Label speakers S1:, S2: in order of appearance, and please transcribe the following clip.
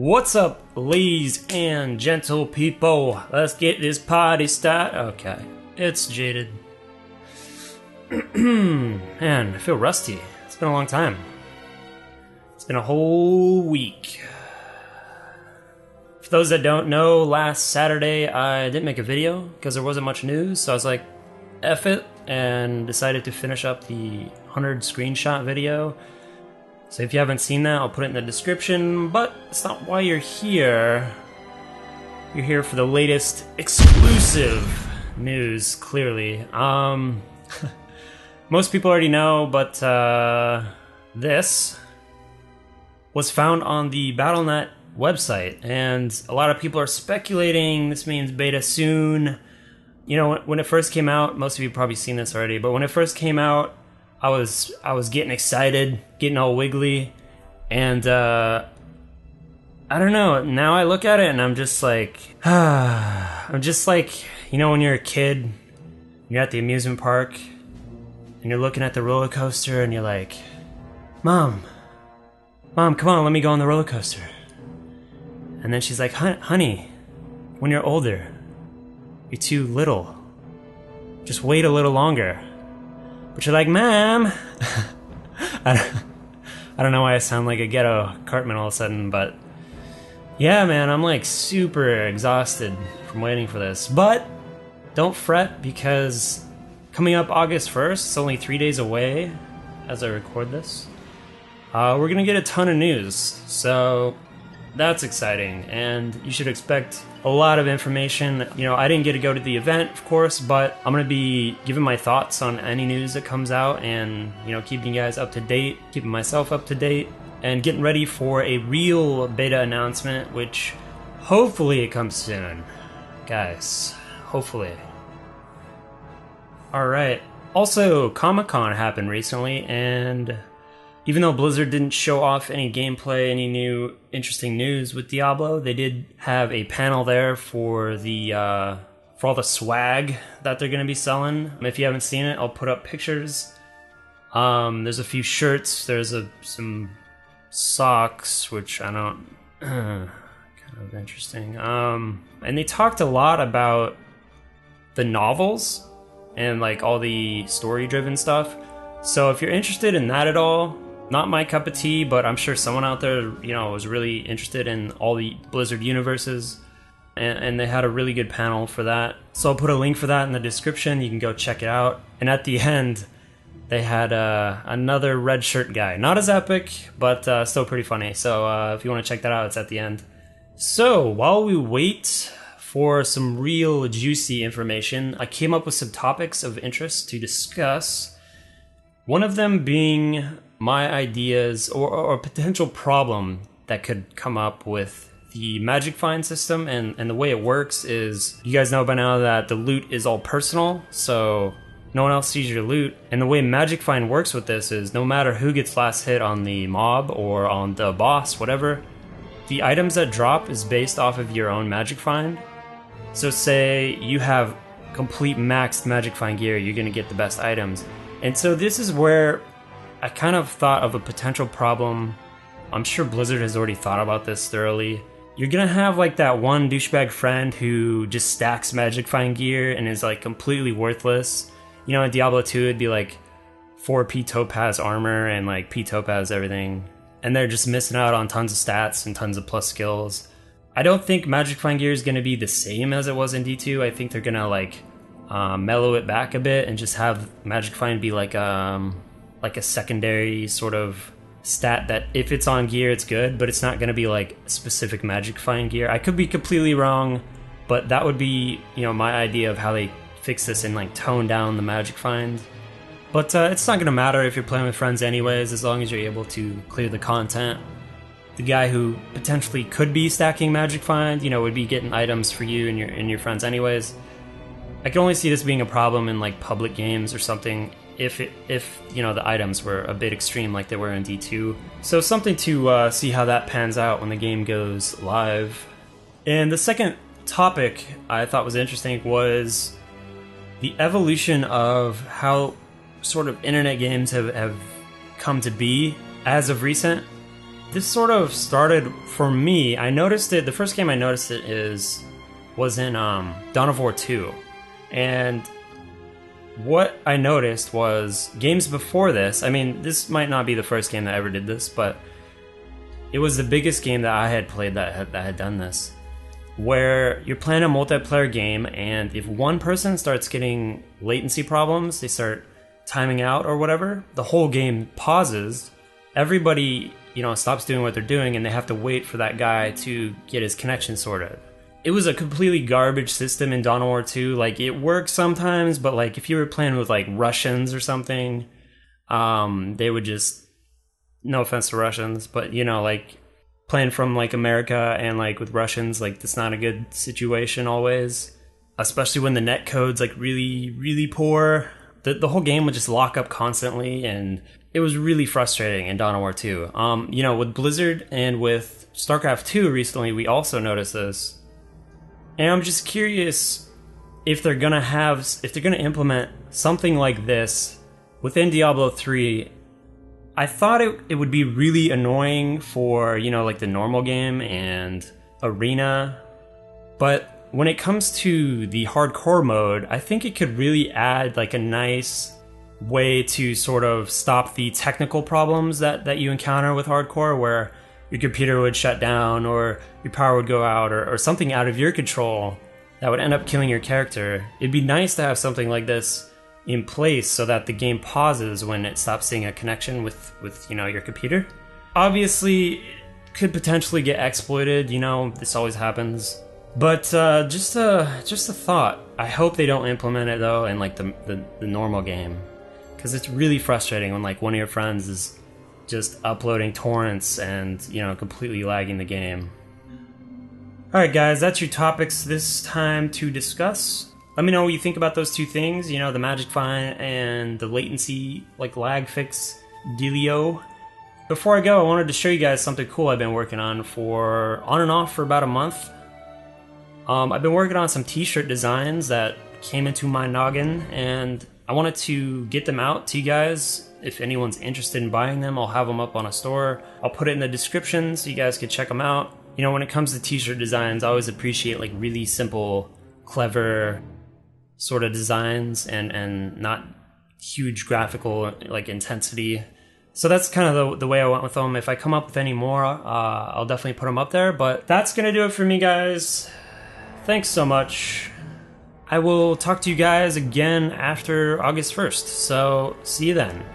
S1: What's up, ladies and gentle people? Let's get this party started. Okay, it's Jaded. Man, I feel rusty. It's been a long time. It's been a whole week. For those that don't know, last Saturday I didn't make a video because there wasn't much news, so I was like, F it, and decided to finish up the 100 screenshot video. So if you haven't seen that, I'll put it in the description, but it's not why you're here. You're here for the latest exclusive news, clearly. Most people already know, but this was found on the Battle.net website, and a lot of people are speculating this means beta soon. You know, when it first came out, most of you have probably seen this already, but when it first came out, I was getting excited, getting all wiggly, and I don't know, now I look at it and I'm just like, I'm just like, you know when you're a kid, you're at the amusement park, and you're looking at the roller coaster and you're like, Mom, come on, let me go on the roller coaster. And then she's like, honey, when you're older, you're too little. Just wait a little longer. But you're like, Mom! I don't know why I sound like a ghetto Cartman all of a sudden, but yeah, man, I'm like super exhausted from waiting for this. But don't fret, because coming up August 1st, it's only 3 days away as I record this, we're gonna get a ton of news, so that's exciting, and you should expect a lot of information. You know, I didn't get to go to the event, of course, but I'm going to be giving my thoughts on any news that comes out and, you know, keeping you guys up to date, keeping myself up to date, and getting ready for a real beta announcement, which hopefully it comes soon. Guys, hopefully. Alright, also, Comic-Con happened recently, and even though Blizzard didn't show off any gameplay, any new interesting news with Diablo, they did have a panel there for the for all the swag that they're going to be selling. If you haven't seen it, I'll put up pictures. There's a few shirts. There's some socks, which I don't kind of interesting. And they talked a lot about the novels and like all the story-driven stuff. So if you're interested in that at all, not my cup of tea, but I'm sure someone out there, you know, was really interested in all the Blizzard universes, and they had a really good panel for that. So I'll put a link for that in the description. You can go check it out. And at the end, they had another red shirt guy. Not as epic, but still pretty funny. So if you want to check that out, it's at the end. So while we wait for some real juicy information, I came up with some topics of interest to discuss. One of them being my ideas or a potential problem that could come up with the Magic Find system, and the way it works is, you guys know by now that the loot is all personal, so no one else sees your loot. And the way Magic Find works with this is, no matter who gets last hit on the mob or on the boss, whatever, the items that drop is based off of your own Magic Find. So say you have complete maxed Magic Find gear, you're gonna get the best items. And so this is where I kind of thought of a potential problem. I'm sure Blizzard has already thought about this thoroughly. You're gonna have like that one douchebag friend who just stacks Magic Find gear and is like completely worthless. You know, in Diablo 2 it'd be like 4 P Topaz armor and like P Topaz everything. And they're just missing out on tons of stats and tons of plus skills. I don't think Magic Find gear is gonna be the same as it was in D2. I think they're gonna like mellow it back a bit and just have Magic Find be like a secondary sort of stat that if it's on gear it's good, but it's not going to be like specific Magic Find gear. I could be completely wrong, but that would be, you know, my idea of how they fix this and like tone down the Magic Find. But it's not going to matter if you're playing with friends anyways, as long as you're able to clear the content. The guy who potentially could be stacking Magic Find, you know, would be getting items for you and your friends anyways. I can only see this being a problem in like public games or something, if you know, the items were a bit extreme like they were in D2. So something to see how that pans out when the game goes live. And the second topic I thought was interesting was the evolution of how sort of internet games have come to be as of recent. this sort of started for me. I noticed it. The first game I noticed it was in Dawn of War 2, and what I noticed was games before this. I mean, this might not be the first game that ever did this, but it was the biggest game that I had played that had done this, where you're playing a multiplayer game, and if one person starts getting latency problems, they start timing out or whatever, the whole game pauses. Everybody, stops doing what they're doing, and they have to wait for that guy to get his connection sorted. It was a completely garbage system in Dawn of War 2. Like, it worked sometimes, but like if you were playing with like Russians or something, they would just, no offense to Russians, but like playing from like America and like with Russians, like that's not a good situation always, especially when the net code's like really, really poor. The whole game would just lock up constantly, and it was really frustrating in Dawn of War 2. With Blizzard and with StarCraft 2 recently, we also noticed this. And I'm just curious if they're gonna implement something like this within Diablo 3. I thought it would be really annoying for, like the normal game and arena. But when it comes to the hardcore mode, I think it could really add like a nice way to sort of stop the technical problems that you encounter with hardcore, where your computer would shut down or your power would go out or something out of your control that would end up killing your character. It'd be nice to have something like this in place so that the game pauses when it stops seeing a connection with your computer. Obviously, it could potentially get exploited, this always happens. But just a thought. I hope they don't implement it though in like the normal game, because it's really frustrating when like one of your friends is just uploading torrents and completely lagging the game. Alright guys, that's your topics this time to discuss. Let me know what you think about those two things, the magic find and the latency like lag fix dealio. Before I go, I wanted to show you guys something cool I've been working on and off for about a month. I've been working on some t-shirt designs that came into my noggin, and I wanted to get them out to you guys. If anyone's interested in buying them, I'll have them up on a store. I'll put it in the description so you guys can check them out. When it comes to t-shirt designs, I always appreciate like really simple, clever sort of designs and not huge graphical like intensity. So that's kind of the way I went with them. If I come up with any more, I'll definitely put them up there. But that's gonna do it for me, guys. Thanks so much. I will talk to you guys again after August 1st, so see you then.